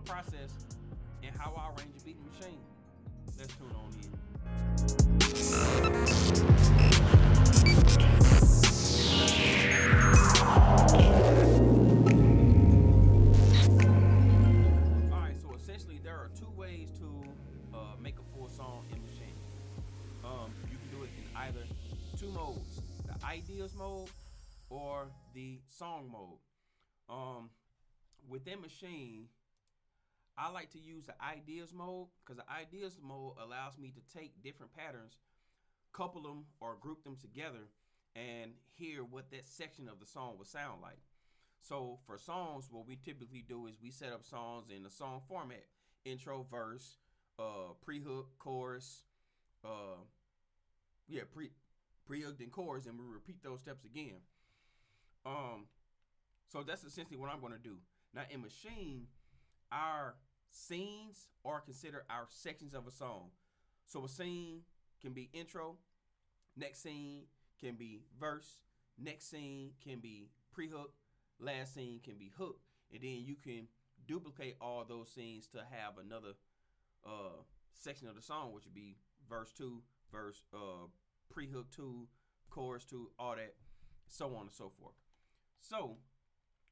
process and how I arrange a beat in Machine. Let's tune on in. Alright, so essentially there are two ways to make a full song in Machine. You can do it in either two modes, the ideas mode or the song mode. Within Machine, I like to use the ideas mode because the ideas mode allows me to take different patterns, couple them or group them together, and hear what that section of the song would sound like. So for songs, what we typically do is we set up songs in the song format: intro, verse, pre-hook, chorus, pre-hook and chorus, and we repeat those steps again. So that's essentially what I'm going to do. Now in Machine, our scenes are considered our sections of a song. So a scene can be intro, next scene can be verse, next scene can be pre-hook, last scene can be hook, and then you can duplicate all those scenes to have another section of the song, which would be verse 2, verse pre-hook 2, chorus 2, all that, so on and so forth. So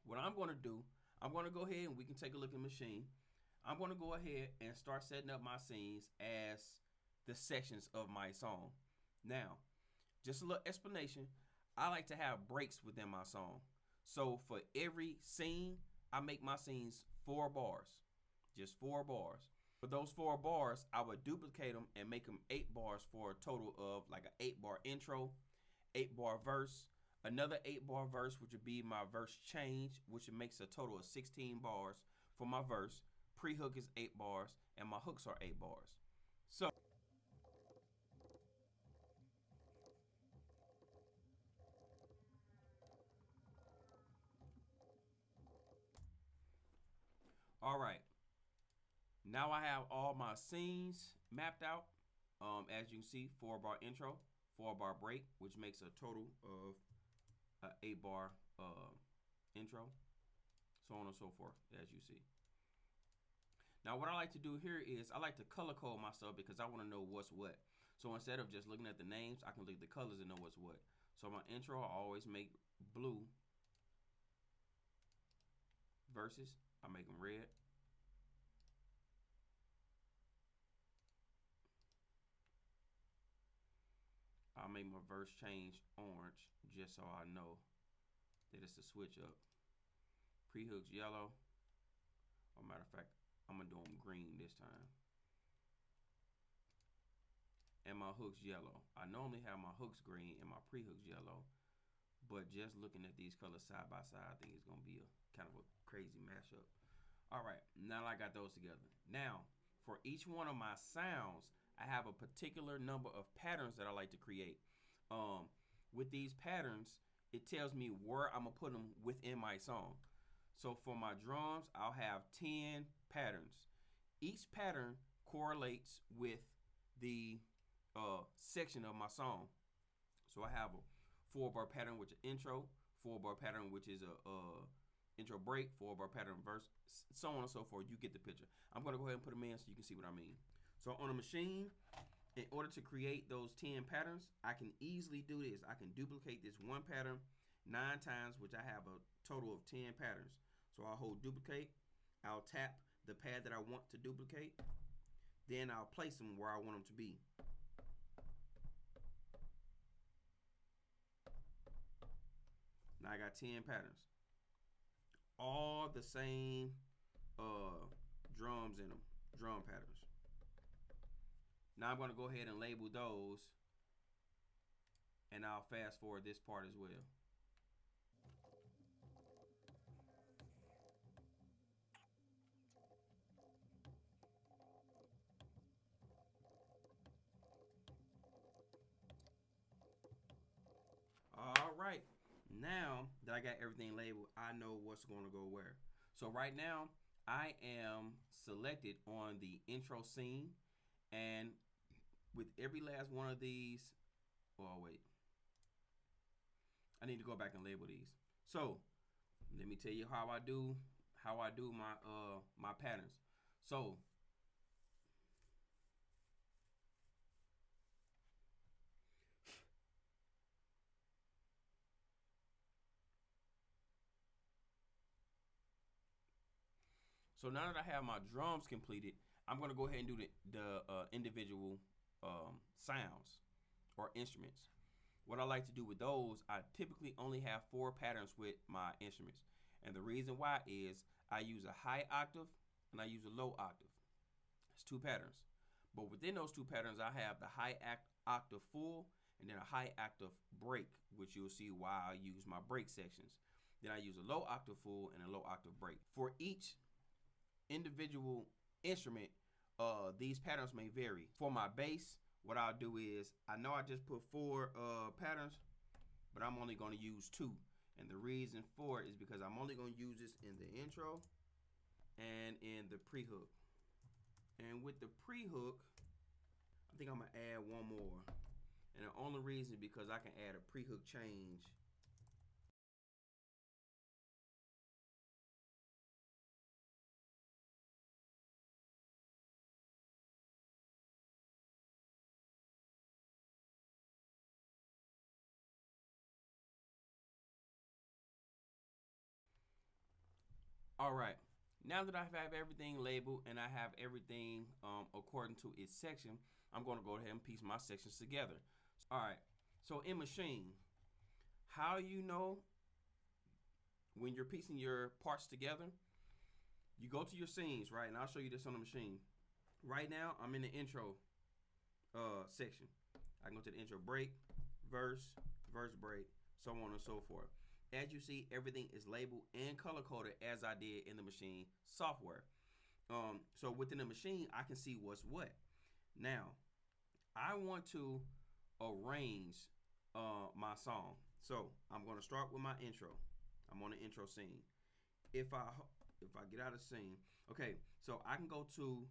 what I'm going to do, I'm going to go ahead and we can take a look at Machine. I'm going to go ahead and start setting up my scenes as the sections of my song. Now, just a little explanation. I like to have breaks within my song. So for every scene, I make my scenes 4 bars. Just 4 bars. For those 4 bars, I would duplicate them and make them 8 bars for a total of like an 8-bar intro, 8-bar verse, another 8-bar verse, which would be my verse change, which makes a total of 16 bars for my verse. Pre-hook is 8 bars, and my hooks are 8 bars. So, all right. Now I have all my scenes mapped out. As you can see, 4-bar intro, 4-bar break, which makes a total of 8-bar intro, so on and so forth, as you see. Now what I like to do here is I like to color code my stuff because I want to know what's what. So instead of just looking at the names, I can look at the colors and know what's what. So my intro, I always make blue. Verses, I make them red. I'll make my verse change orange just so I know that it's a switch up. Pre-hooks yellow. Or matter of fact, I'm gonna do them green this time. And my hooks yellow. I normally have my hooks green and my pre-hooks yellow, but just looking at these colors side by side, I think it's gonna be a kind of a crazy mashup. All right, now I got those together. Now, for each one of my sounds, I have a particular number of patterns that I like to create. With these patterns, it tells me where I'm gonna put them within my song. So for my drums, I'll have 10 patterns. Each pattern correlates with the section of my song. So I have a 4-bar pattern, which is intro, 4-bar pattern, which is a intro break, 4-bar pattern verse, so on and so forth. You get the picture. I'm gonna go ahead and put them in so you can see what I mean. So on a Machine, in order to create those 10 patterns, I can easily do this. I can duplicate this one pattern 9 times, which I have a total of 10 patterns. So I'll hold duplicate, I'll tap the pad that I want to duplicate, then I'll place them where I want them to be. Now I got 10 patterns. All the same drums in them, drum patterns. Now I'm going to go ahead and label those, and I'll fast forward this part as well. All right, now that I got everything labeled, I know what's going to go where. So right now, I am selected on the intro scene, and with every last one of these, oh wait, I need to go back and label these. So let me tell you how how I do my patterns. So now that I have my drums completed, I'm gonna go ahead and do the individual sounds or instruments. What I like to do with those, I typically only have 4 patterns with my instruments. And the reason why is I use a high octave and I use a low octave. It's 2 patterns. But within those 2 patterns, I have the high octave full and then a high octave break, which you'll see why I use my break sections. Then I use a low octave full and a low octave break. For each individual instrument, these patterns may vary. For my bass, what I'll do is, I know I just put 4 patterns, but I'm only going to use 2. And the reason for it is because I'm only going to use this in the intro and in the pre-hook. And with the pre-hook, I think I'm going to add one more. And the only reason is because I can add a pre-hook change. All right. Now that I have everything labeled and I have everything according to its section, I'm going to go ahead and piece my sections together. All right. So in Maschine, how you know when you're piecing your parts together, you go to your scenes, right? And I'll show you this on the Maschine. Right now, I'm in the intro section. I can go to the intro break, verse, verse break, so on and so forth. As you see, everything is labeled and color coded as I did in the Maschine software. So within the Maschine, I can see what's what. Now, I want to arrange my song. So I'm going to start with my intro. I'm on the intro scene. If I get out of scene, okay, so I can go to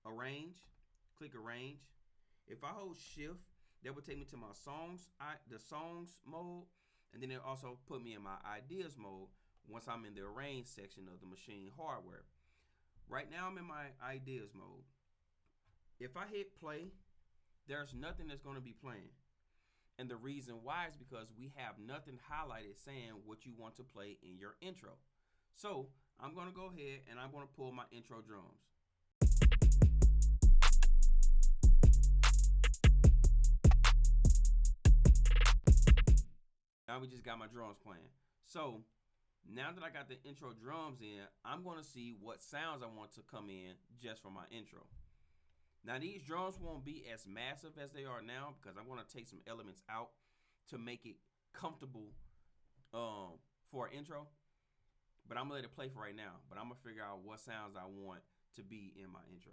arrange, click arrange. If I hold shift, that would take me to my songs, the songs mode, and then it also put me in my ideas mode once I'm in the arrange section of the Maschine hardware. Right now I'm in my ideas mode. If I hit play, there's nothing that's going to be playing. And the reason why is because we have nothing highlighted saying what you want to play in your intro. So I'm going to go ahead and I'm going to pull my intro drums. Now we just got my drums playing. So now that I got the intro drums in, I'm going to see what sounds I want to come in just for my intro. Now these drums won't be as massive as they are now because I'm going to take some elements out to make it comfortable for an intro. But I'm going to let it play for right now. But I'm going to figure out what sounds I want to be in my intro.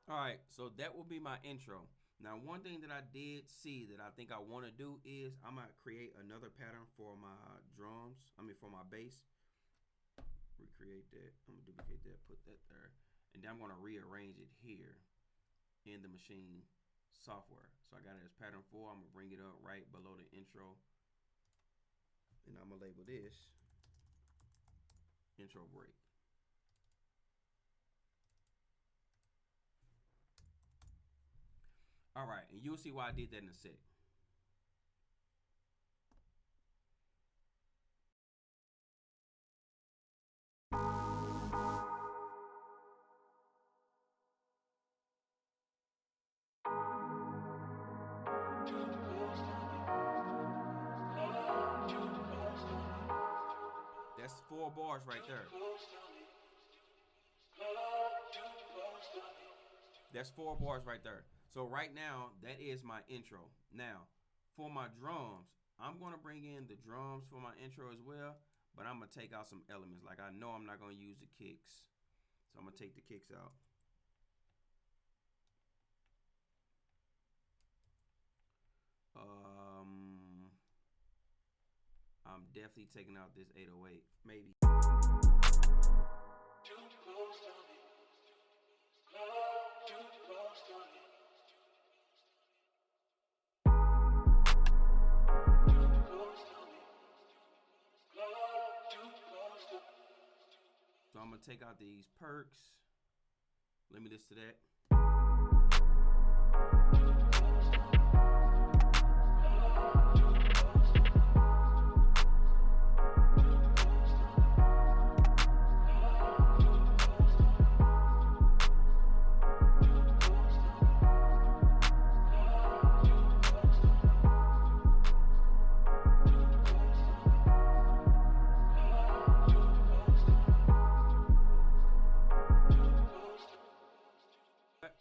Alright, so that will be my intro. Now one thing that I did see that I think I want to do is I'm going to create another pattern for my drums. For my bass. Recreate that. I'm going to duplicate that, put that there. And then I'm going to rearrange it here in the Maschine software. So I got it as pattern 4. I'm going to bring it up right below the intro. And I'm going to label this intro break. All right, and you'll see why I did that in a sec. 4 bars right there. That's 4 bars right there. So right now, that is my intro. Now, for my drums, I'm going to bring in the drums for my intro as well, but I'm going to take out some elements. Like I know I'm not going to use the kicks. So I'm going to take the kicks out. I'm definitely taking out this 808, maybe. So I'm gonna take out these perks. Let me listen to that.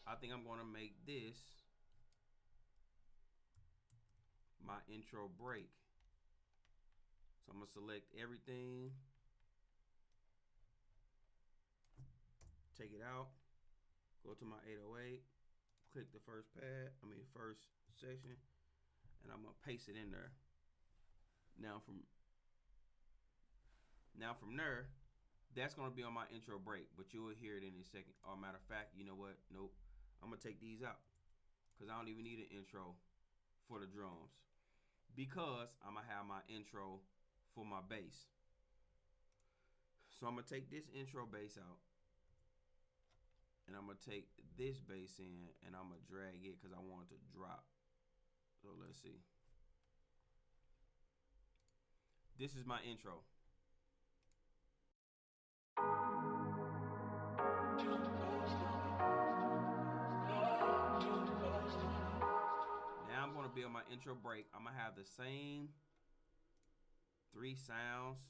I think I'm going to make this my intro break. So I'm going to select everything, take it out, go to my 808, click the first section, and I'm going to paste it in there. Now from there, that's going to be on my intro break, but you will hear it in a second. Or matter of fact, you know what? Nope. I'm going to take these out because I don't even need an intro for the drums because I'm going to have my intro for my bass. So I'm going to take this intro bass out and I'm going to take this bass in and I'm going to drag it because I want it to drop. So let's see. This is my intro. Now I'm going to be on my intro break. I'm going to have the same 3 sounds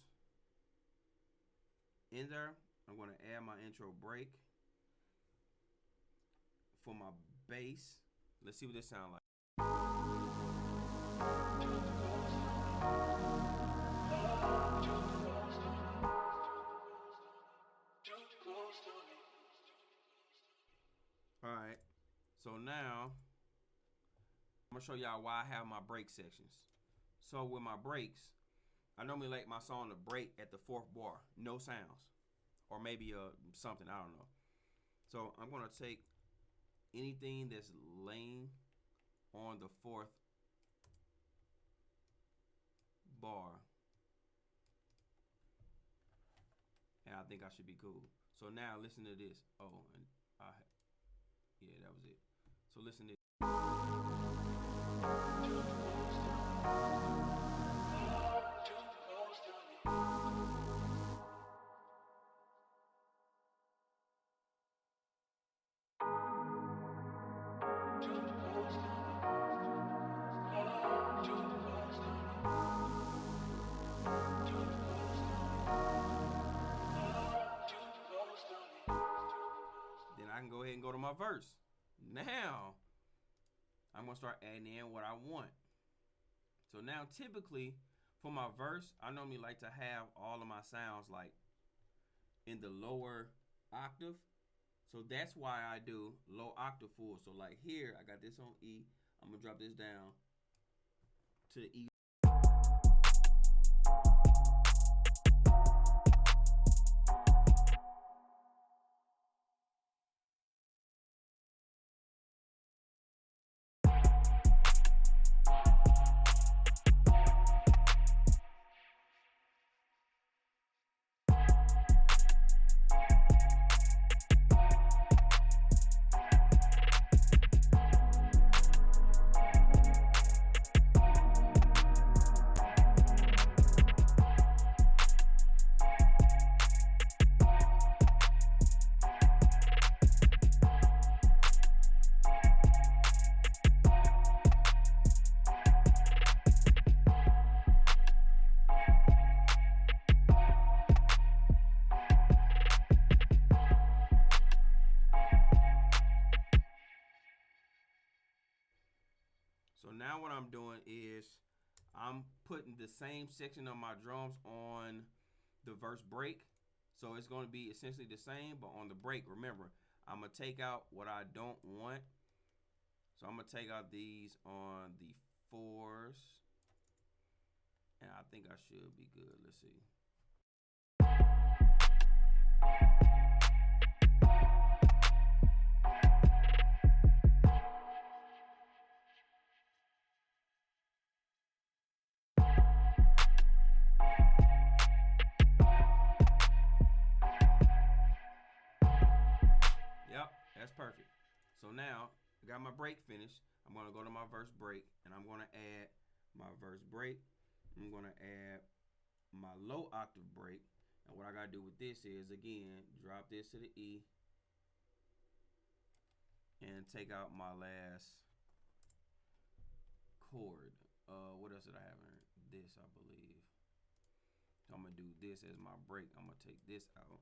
in there. I'm going to add my intro break for my bass. Let's see what this sounds like. Alright, so now I'm going to show y'all why I have my break sections. So with my breaks, I normally like my song to break at the 4th bar, no sounds, or maybe something, I don't know. So I'm going to take anything that's laying on the 4th bar, and I think I should be cool. So now listen to this. Oh, and yeah, that was it. So listen to this. Then I can go ahead and go to my verse. Now I'm gonna start adding in what I want. So now typically for my verse, I normally like to have all of my sounds like in the lower octave. So that's why I do low octave full. So like here, I got this on E. I'm gonna drop this down to E. now what I'm doing is I'm putting the same section of my drums on the verse break. So it's going to be essentially the same, but on the break, remember, I'm going to take out what I don't want. So I'm going to take out these on the 4s. And I think I should be good. Let's see. Yep, that's perfect. So now I got my break finished. I'm going to go to my verse break, and I'm going to add my verse break. I'm going to add my low octave break. And what I got to do with this is, again, drop this to the E and take out my last chord. What else did I have in here? This, I believe. So I'm going to do this as my break. I'm going to take this out.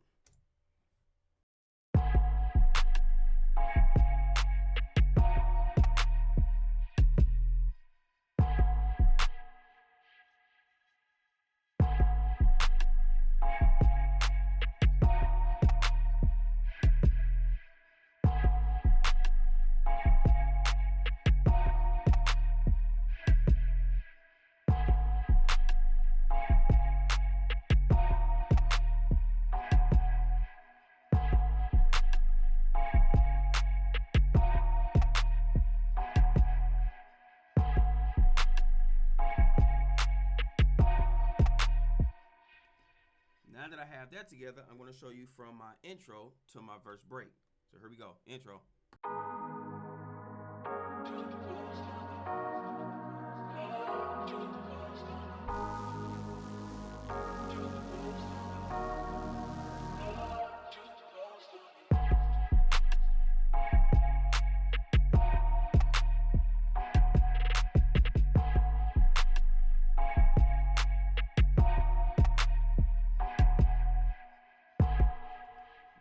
Now that I have that together, I'm going to show you from my intro to my verse break. So here we go. Intro.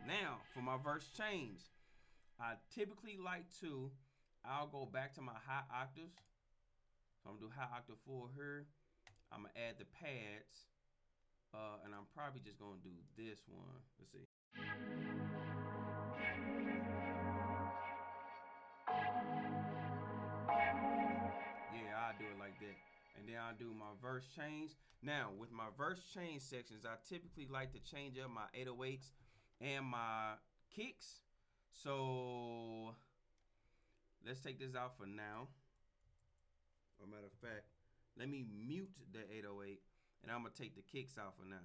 Now, for my verse change, I typically like to, I'll go back to my high octaves. So I'm going to do high octave 4 here. I'm going to add the pads. And I'm probably just going to do this one. Let's see. Yeah, I'll do it like that. And then I'll do my verse change. Now, with my verse change sections, I typically like to change up my 808s and my kicks. So let's take this out for now. As a matter of fact, let me mute the 808 and I'm gonna take the kicks out for now.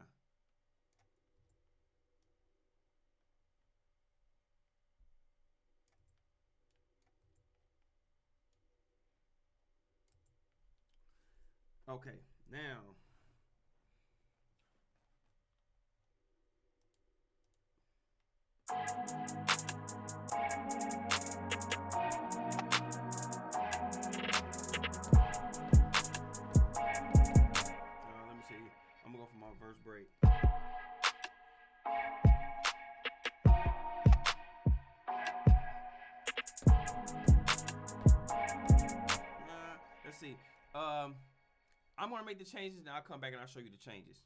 Okay, now let me see. I'm gonna go for my verse break. Let's see. I'm gonna make the changes, and I'll come back and I'll show you the changes.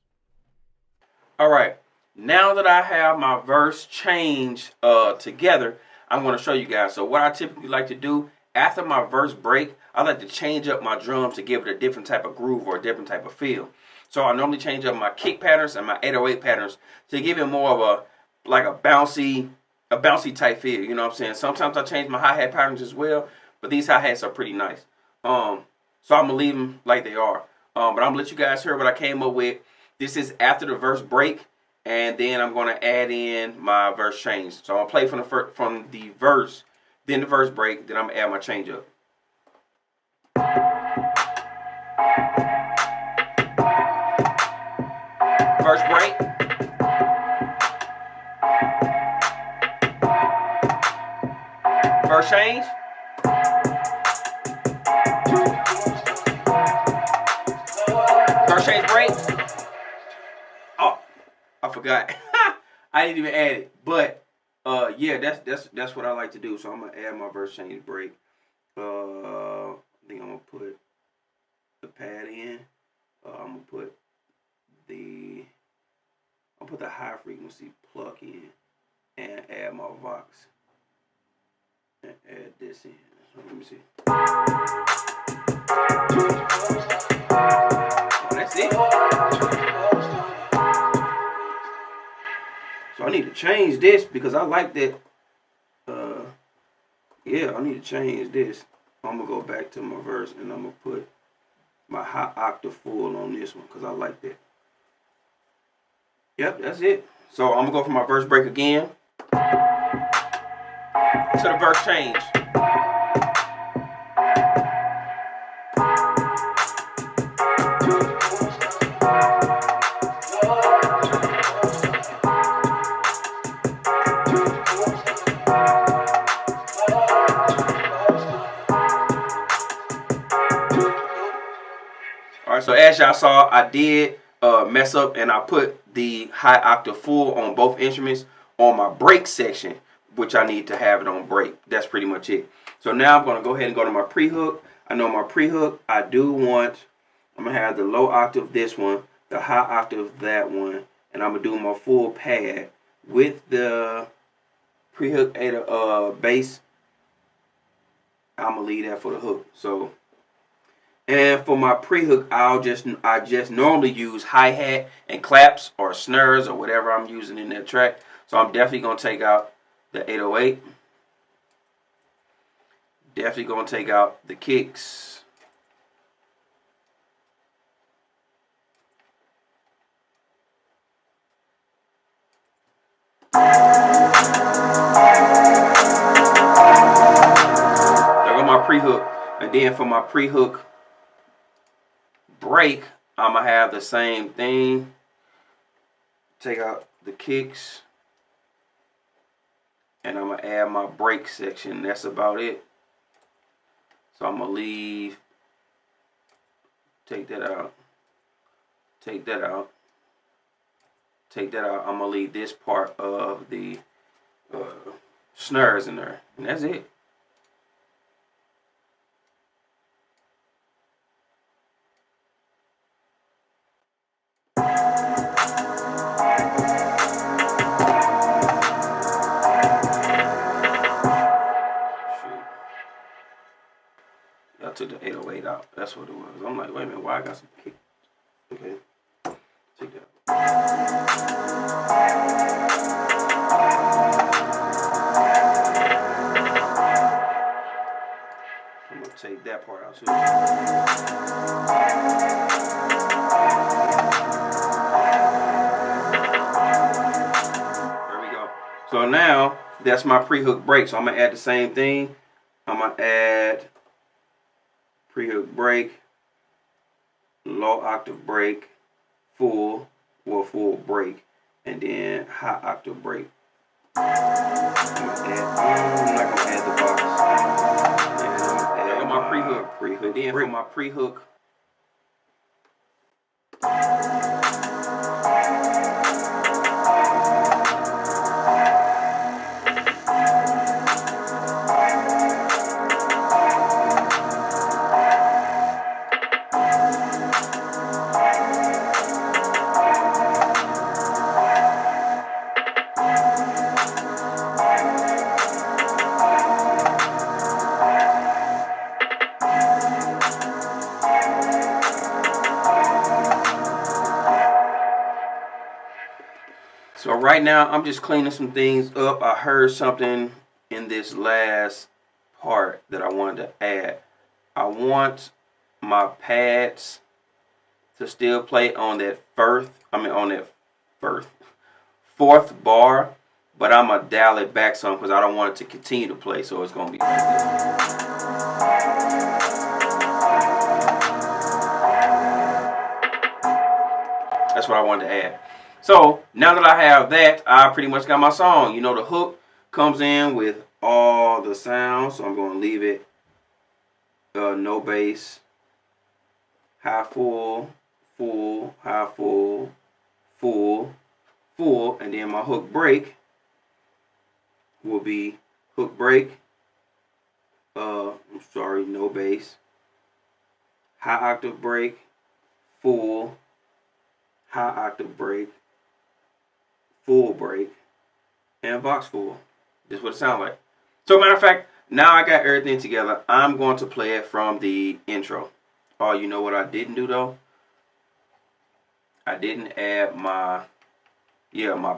All right. Now that I have my verse change together, I'm going to show you guys. So what I typically like to do after my verse break, I like to change up my drums to give it a different type of groove or a different type of feel. So I normally change up my kick patterns and my 808 patterns to give it more of a like a bouncy type feel. You know what I'm saying? Sometimes I change my hi-hat patterns as well, but these hi-hats are pretty nice. So I'm gonna leave them like they are. But I'm gonna let you guys hear what I came up with. This is after the verse break, and then I'm gonna add in my verse change. So I'm gonna play from the verse, then the verse break, then I'm gonna add my change up. Verse break. Verse change. Verse change break. Oh, I forgot. I didn't even add it, but yeah, that's what I like to do. So I'm gonna add my verse change break. I think I'm gonna put the pad in. I'm gonna put the high frequency plug in and add my Vox and add this in. So let me see. Oh, that's it. So I need to change this because I like that. Yeah, I need to change this. I'm gonna go back to my verse and I'm gonna put my high octave full on this one because I like that. Yep, that's it. So I'm gonna go for my verse break again to the verse change. Alright, so as y'all saw, I did mess up and I put the high octave full on both instruments on my break section, which I need to have it on break. That's pretty much it. So now I'm going to go ahead and go to my pre-hook. I know my pre-hook, I'm going to have the low octave this one, the high octave that one, and I'm going to do my full pad with the pre-hook bass. I'm going to leave that for the hook. So, and for my pre-hook, I just normally use hi-hat and claps or snares or whatever I'm using in that track. So I'm definitely going to take out the 808. Definitely going to take out the kicks. There go my pre-hook. And then for my pre-hook break, I'm going to have the same thing. Take out the kicks. And I'm going to add my break section. That's about it. So I'm going to leave. Take that out. Take that out. Take that out. I'm going to leave this part of the snares in there. And that's it. I took the 808 out. That's what it was. I'm like, wait a minute, why I got some kick? Okay. Take that out. I'm going to take that part out too. There we go. So now, that's my pre-hook break. So I'm going to add the same thing. I'm going to add pre-hook break, low octave break, full break, and then high octave break. I'm not gonna add the box. And I'm gonna add my pre-hook. And then for my pre-hook, so right now I'm just cleaning some things up. I heard something in this last part that I wanted to add. I want my pads to still play on that fourth bar, but I'm gonna dial it back some because I don't want it to continue to play, so it's gonna be like this. That's what I wanted to add. So now that I have that, I pretty much got my song. You know, the hook comes in with all the sounds, so I'm going to leave it no bass, high full, high full, full, and then my hook break will be hook break. No bass, high octave break, full, high octave break, full break, and Vox full. This is what it sounds like. So matter of fact, now I got everything together. I'm going to play it from the intro. Oh, you know what I didn't do though? I didn't add my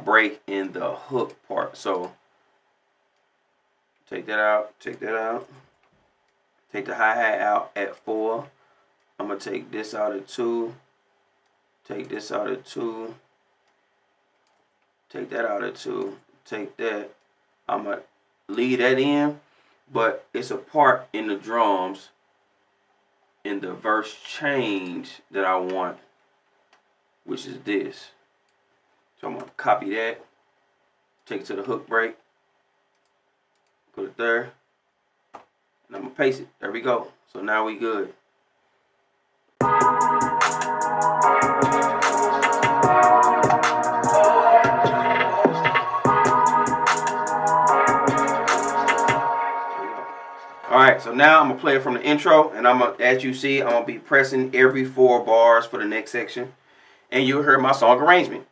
break in the hook part. So take that out, take that out. Take the hi-hat out at 4. I'm going to take this out at 2. Take this out at 2. Take that out at 2. Take that. I'm going to leave that in, but it's a part in the drums in the verse change that I want, which is this. So I'm going to copy that, take it to the hook break, put it there, and I'm going to paste it. There we go. So now we good. Alright, so now I'm going to play it from the intro, and as you see, I'm going to be pressing every 4 bars for the next section, and you'll hear my song arrangement.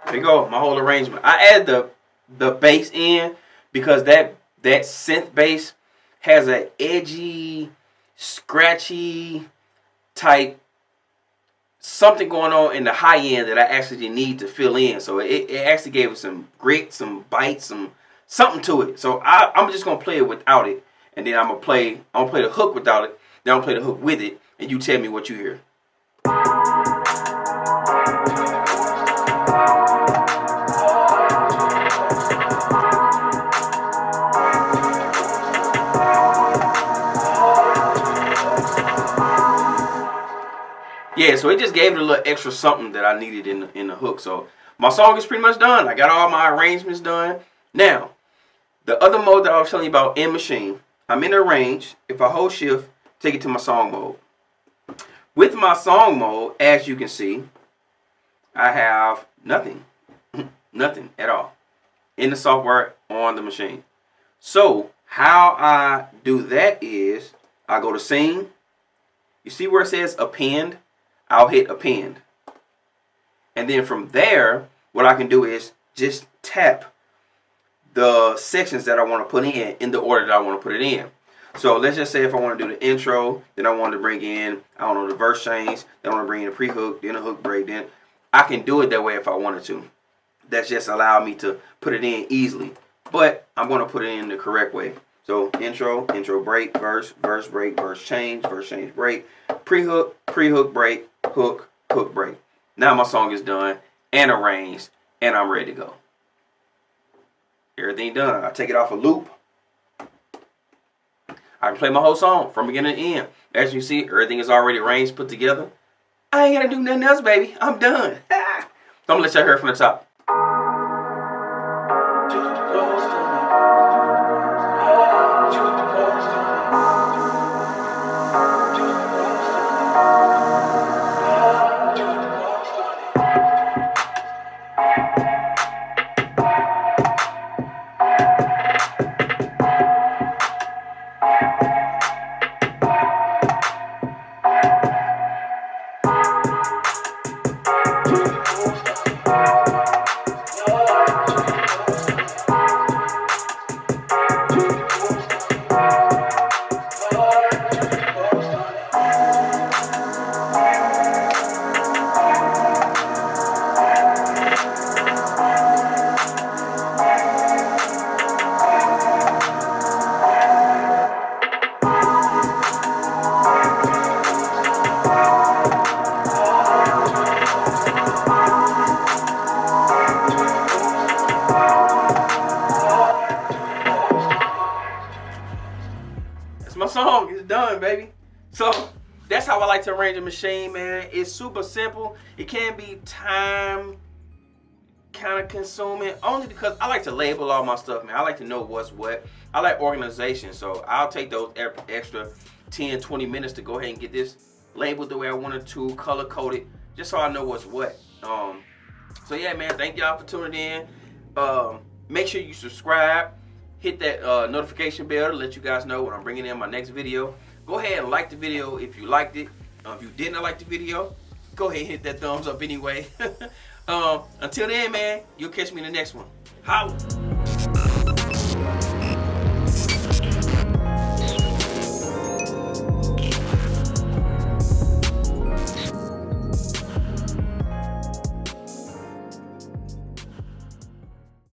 There you go, my whole arrangement. I add the bass in because that synth bass has an edgy, scratchy type something going on in the high end that I actually need to fill in. So it actually gave it some grit, some bite, something to it. So I'm just gonna play it without it, and then I'm gonna play the hook without it. Then I'm gonna play the hook with it, and you tell me what you hear. Yeah, so it just gave it a little extra something that I needed in the hook. So my song is pretty much done. I got all my arrangements done. Now, the other mode that I was telling you about in Maschine, I'm in Arrange. If I hold Shift, take it to my song mode. With my song mode, as you can see, I have nothing. Nothing at all in the software on the machine. So how I do that is I go to Scene. You see where it says Append? I'll hit Append. And then from there, what I can do is just tap the sections that I want to put in the order that I want to put it in. So let's just say if I want to do the intro, then I want to bring in, I don't know, the verse change, then I want to bring in a pre-hook, then a hook break, then I can do it that way if I wanted to. That's just allow me to put it in easily. But I'm going to put it in the correct way. So intro break, verse break, verse change break, pre-hook break, hook break. Now my song is done and arranged and I'm ready to go. Everything done. I take it off a loop. I can play my whole song from beginning to end. As you see, everything is already arranged, put together. I ain't got to do nothing else, baby. I'm done. So I'm going to let y'all hear it from the top. my song is done, baby. So that's how I like to arrange a machine, man. It's super simple. It can be time kind of consuming, only because I like to label all my stuff, man. I like to know what's what. I like organization, so I'll take those extra 10, 20 minutes to go ahead and get this labeled the way I wanted to, color coded, just so I know what's what. So yeah, man, thank y'all for tuning in. Make sure you subscribe, hit that notification bell to let you guys know when I'm bringing in my next video. Go ahead and like the video if you liked it. If you did not like the video, go ahead and hit that thumbs up anyway. Until then, man, you'll catch me in the next one. Holla!